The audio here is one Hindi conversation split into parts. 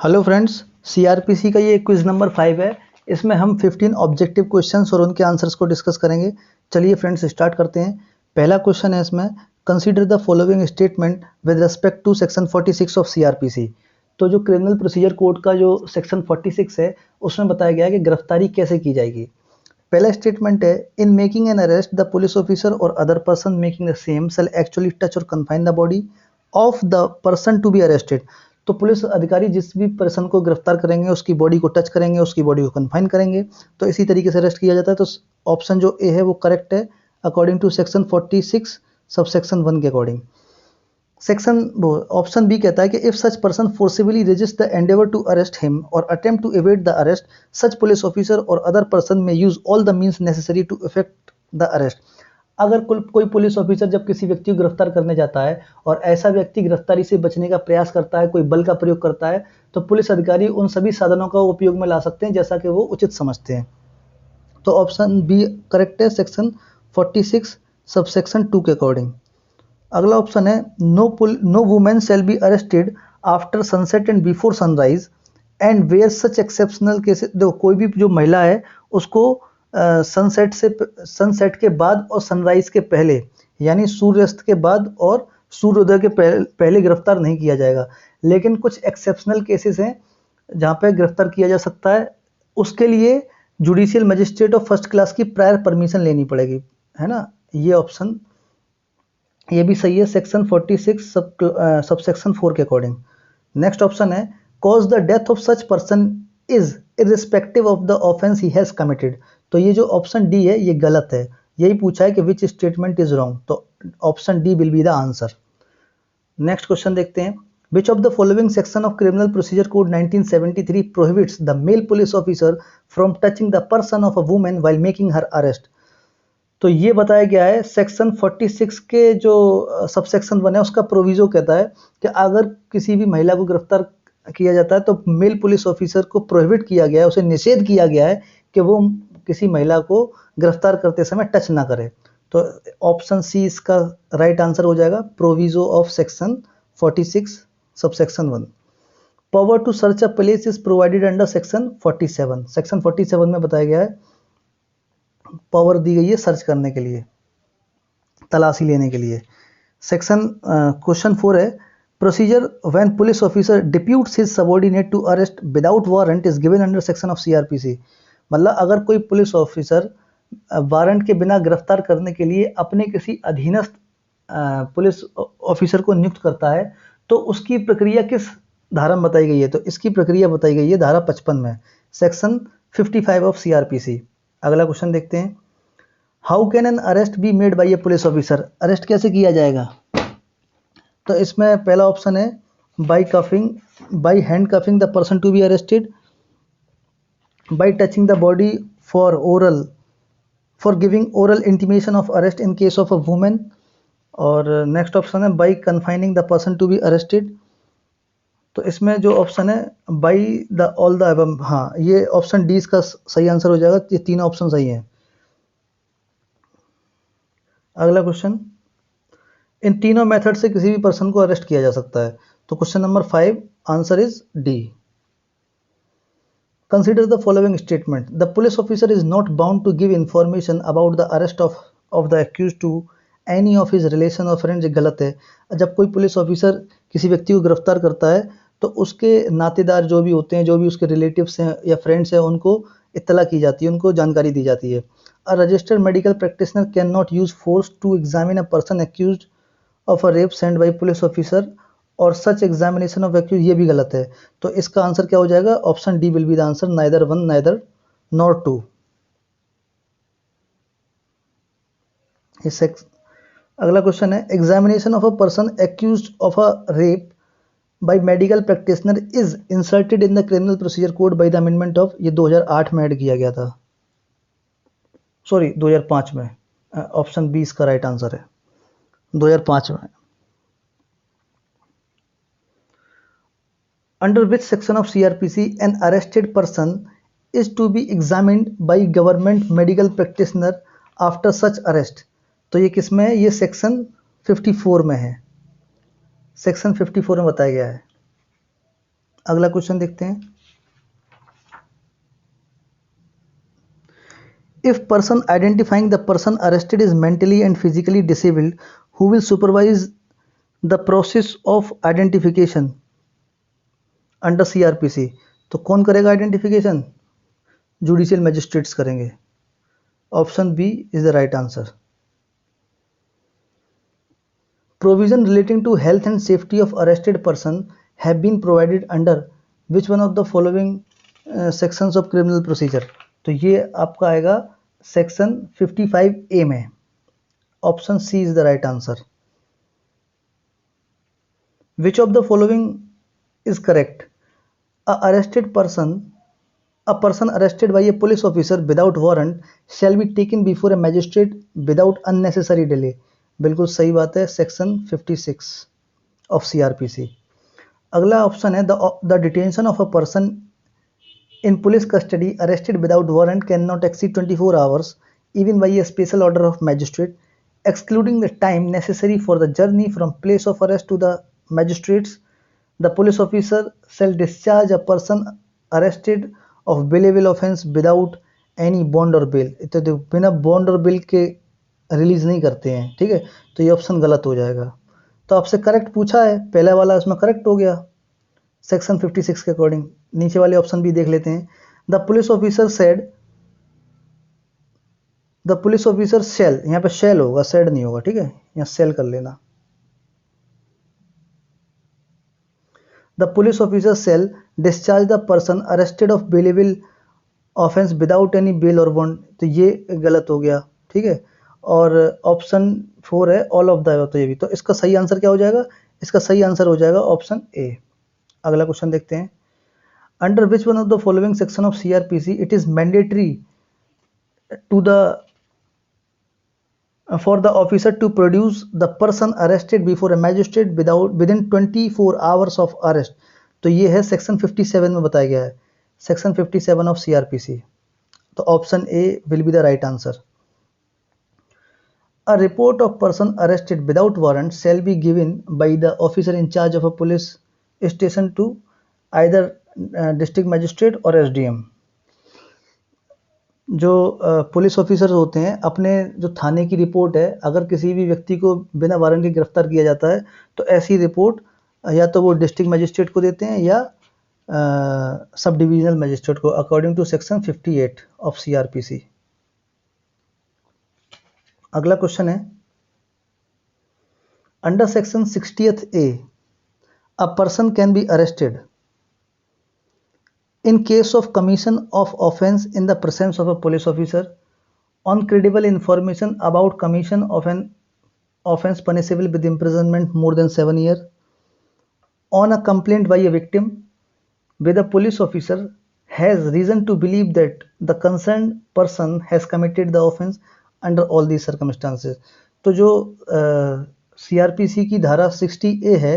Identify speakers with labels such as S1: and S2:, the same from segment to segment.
S1: हेलो फ्रेंड्स, सीआरपीसी का ये क्विज नंबर 5 है। इसमें हम 15 ऑब्जेक्टिव क्वेश्चंस और उनके आंसर्स को डिस्कस करेंगे। चलिए फ्रेंड्स स्टार्ट करते हैं। पहला क्वेश्चन है इसमें, consider the following statement with respect to section 46 of CrPC. तो जो क्रिमिनल प्रोसीजर कोड का जो सेक्शन 46 है उसमें बताया गया है कि गिरफ्तारी कैसे की जाएगी। पहला स्टेटमेंट है, in making an arrest the police officer और other person making the same shall actually touch और confine the body of the person to be arrested. तो पुलिस अधिकारी जिस भी पर्सन को गिरफ्तार करेंगे उसकी बॉडी को टच करेंगे, उसकी बॉडी को कन्फाइन करेंगे, तो इसी तरीके से अरेस्ट किया जाता है। तो ऑप्शन जो ए है वो करेक्ट है according to section 46 sub section 1 के अकॉर्डिंग। सेक्शन ऑप्शन बी कहता है कि if such person forcibly resist the endeavour to arrest him और attempt to evade the arrest, such police officer और other person may use all the means necessary to effect the arrest. अगर कोई पुलिस ऑफिसर जब किसी व्यक्ति को गिरफ्तार करने जाता है और ऐसा व्यक्ति गिरफ्तारी से बचने का प्रयास करता है, कोई बल का प्रयोग करता है, तो पुलिस अधिकारी उन सभी साधनों का उपयोग में ला सकते हैं जैसा कि वो उचित समझते हैं। तो ऑप्शन बी करेक्ट है सेक्शन 46 सब सेक्शन 2 के अकॉर्डिंग। अगला ऑप्शन है, no women shall be arrested after sunset and before sunrise and where such exceptional cases. देखो, कोई भी जो महिला है उसको सनसेट के बाद और सनराइज के पहले, यानी सूर्यास्त के बाद और सूर्योदय के पहले गिरफ्तार नहीं किया जाएगा। लेकिन कुछ एक्सेप्शनल केसेस हैं जहाँ पे गिरफ्तार किया जा सकता है। उसके लिए judicial magistrate of first class की प्रायर परमिशन लेनी पड़ेगी, है ना। ये ऑप्शन ये भी सही है सेक्शन 46 सब सेक्शन 4 के अकॉर्डिंग। नेक्स्ट ऑप्शन है, cause the death of such person is irrespective of the offence he has committed. तो ये जो ऑप्शन डी है ये गलत है। यही पूछा है कि विच स्टेटमेंट इज रॉन्ग, तो option D will be the answer. Next question देखते हैं, which of the following section of criminal procedure code 1973 prohibits the male police officer from touching the person of a women while making her arrest. तो ये बताया गया है सेक्शन 46 के जो सब सेक्शन 1 है उसका प्रोविजो कहता है कि अगर किसी भी महिला को गिरफ्तार किया जाता है तो मेल पुलिस ऑफिसर को प्रोहिबिट किया गया है, उसे निषेध किया गया है कि वो किसी महिला को गिरफ्तार करते समय टच ना करे। तो ऑप्शन सी इसका राइट आंसर हो जाएगा, proviso of section 46 sub section 1। Power to search a place is provided under section 47। Section 47 में बताया गया है पावर दी गई है सर्च करने के लिए, तलाशी लेने के लिए। सेक्शन क्वेश्चन 4 है, procedure when police officer deputes his subordinate to arrest without warrant is given under section of CrPC. मतलब अगर कोई पुलिस ऑफिसर वारंट के बिना गिरफ्तार करने के लिए अपने किसी अधीनस्थ पुलिस ऑफिसर को नियुक्त करता है तो उसकी प्रक्रिया किस धारा में बताई गई है। तो इसकी प्रक्रिया बताई गई है धारा 55 में, सेक्शन 55 ऑफ सीआरपीसी। अगला क्वेश्चन देखते हैं, how can an arrest be made by a police officer. Arrest कैसे किया जाएगा। तो इसमें पहला ऑप्शन है, by handcuffing the person to be arrested, by touching the body for giving oral intimation of arrest in case of a women, और नेक्स्ट ऑप्शन है by confining the person to be arrested. तो इसमें जो ऑप्शन है by the all the above, हाँ ये ऑप्शन डी इसका सही आंसर हो जाएगा। ये तीनों ऑप्शन सही हैं। अगला क्वेश्चन, इन तीनों मेथड से किसी भी पर्सन को अरेस्ट किया जा सकता है। तो question number 5 answer is D. Consider the following statement, the police officer is not bound to give information about the arrest of the accused to any of his relation और फ्रेंड्स। गलत है। जब कोई पुलिस ऑफिसर किसी व्यक्ति को गिरफ्तार करता है तो उसके नातेदार जो भी होते हैं, जो भी उसके रिलेटिव्स हैं या फ्रेंड्स हैं, उनको इत्तला की जाती है, उनको जानकारी दी जाती है। A registered medical practitioner can not use force to examine a person accused of a rape sent by police officer और सच एग्जामिनेशन ऑफ एक्यूज, ये भी गलत है। तो इसका आंसर क्या हो जाएगा, option D will be the answer, neither one neither nor two. अगला क्वेश्चन है, examination of a person accused of a rape by medical practitioner is inserted in the criminal procedure code by the amendment of, ये 2008 में ऐड किया गया था, सॉरी 2005 में। ऑप्शन बी इसका राइट आंसर है, 2005 में। Under which section of CRPC an arrested person is to be examined by government medical practitioner after such arrest। तो ये किस में है, ये सेक्शन 54 में है, सेक्शन 54 में बताया गया है। अगला क्वेश्चन देखते हैं। If person identifying the person arrested is mentally and physically disabled, who will supervise the process of identification under CRPC? तो कौन करेगा आइडेंटिफिकेशन? जुडिशियल मैजिस्ट्रेट्स करेंगे। Option B is the right answer. Provision relating to health and safety of arrested person have been provided under which one of the following sections of criminal procedure? तो ये आपका आएगा सेक्शन 55A में। Option C is the right answer. Which of the following is correct? A person arrested by a police officer without warrant shall be taken before a magistrate without unnecessary delay. बिल्कुल सही बात है, सेक्शन 56 ऑफ CRPC। अगला ऑप्शन है the detention of a person in police custody arrested without warrant can not exceed 24 hours even by a special order of magistrate, excluding the time necessary for the journey from place of arrest to the magistrates. The police officer shall discharge a person arrested of bailable offence without any bond or bail. तो बिना बॉन्ड और बिल के रिलीज नहीं करते हैं, ठीक है। तो ये ऑप्शन गलत हो जाएगा। तो आपसे करेक्ट पूछा है, पहला वाला उसमें करेक्ट हो गया सेक्शन 56 के अकॉर्डिंग। नीचे वाले ऑप्शन भी देख लेते हैं। The police officer said, the police officer shall, यहाँ पे शेल होगा, सेड नहीं होगा, ठीक है, यहाँ सेल कर लेना। The police officer shall discharge the person arrested of bailable offence without any bail और बॉन्ड, तो ये गलत हो गया, ठीक है। और ऑप्शन 4 है ऑल ऑफ द अबव, तो ये भी। तो इसका सही आंसर क्या हो जाएगा? इसका सही आंसर हो जाएगा ऑप्शन ए। अगला क्वेश्चन देखते हैं। Under which one of the following section of CRPC it is mandatory to the for the officer to produce the person arrested before a magistrate within 24 hours of arrest? तो ये है सेक्शन 57 में बताया गया है, सेक्शन 57 ऑफ CRPC। तो option A will be the right answer. A report of person arrested without warrant shall be given by the officer in charge of a police station to either district magistrate or SDM। जो पुलिस ऑफिसर होते हैं, अपने जो थाने की रिपोर्ट है, अगर किसी भी व्यक्ति को बिना वारंट के गिरफ्तार किया जाता है तो ऐसी रिपोर्ट या तो वो डिस्ट्रिक्ट मजिस्ट्रेट को देते हैं या सब डिविजनल मजिस्ट्रेट को, according to section 58 of CRPC। अगला क्वेश्चन है, under section 60A a person can be arrested in case of commission of offence in the presence of a police officer on credible information about commission of an offence punishable with imprisonment more than 7 years, on a complaint by a victim where the police officer has reason to believe that the concerned person has committed the offence under all these circumstances। तो जो CRPC की धारा 60A है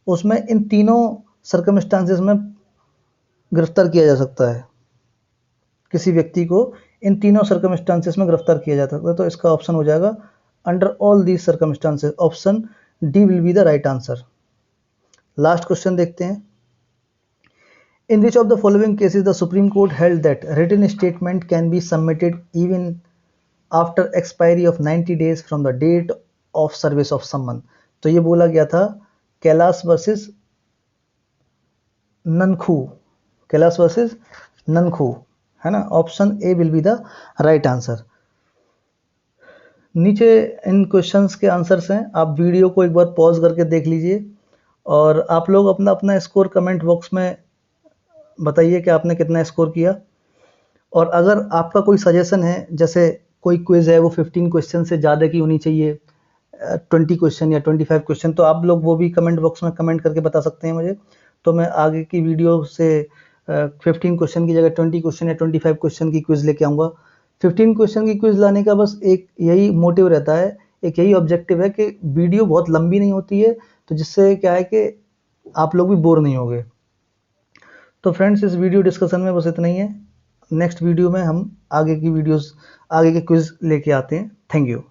S1: उसमें इन तीनों सर्कमस्टांसेस में गिरफ्तार किया जा सकता है, किसी व्यक्ति को इन तीनों सर्कमस्टांसेस में गिरफ्तार किया जा सकता है। तो इसका ऑप्शन हो जाएगा under all these circumstances, option D will be the right answer. Last question देखते हैं। In which of the following cases the supreme court held that written statement can be submitted even after expiry of 90 days from the date of service of summon? तो ये बोला गया था कैलाश वर्सेस ननखू, कैलाश वर्सेस ननखू, है ना। Option A will be the right answer. नीचे इन क्वेश्चंस के आंसर्स हैं, आप वीडियो को एक बार पॉज करके देख लीजिए और आप लोग अपना अपना स्कोर कमेंट बॉक्स में बताइए कि आपने कितना स्कोर किया। और अगर आपका कोई सजेशन है, जैसे कोई क्विज है वो 15 क्वेश्चन से ज़्यादा की होनी चाहिए, 20 क्वेश्चन या 25 क्वेश्चन, तो आप लोग वो भी कमेंट बॉक्स में कमेंट करके बता सकते हैं मुझे। तो मैं आगे की वीडियो से 15 क्वेश्चन की जगह 20 क्वेश्चन या 25 क्वेश्चन की क्विज लेके आऊँगा। 15 क्वेश्चन की क्विज लाने का बस एक यही मोटिव रहता है, एक यही ऑब्जेक्टिव है कि वीडियो बहुत लंबी नहीं होती है, तो जिससे क्या है कि आप लोग भी बोर नहीं होगे। तो फ्रेंड्स, इस वीडियो डिस्कशन में बस इतना ही है। नेक्स्ट वीडियो में हम आगे की क्विज लेके आते हैं। Thank you.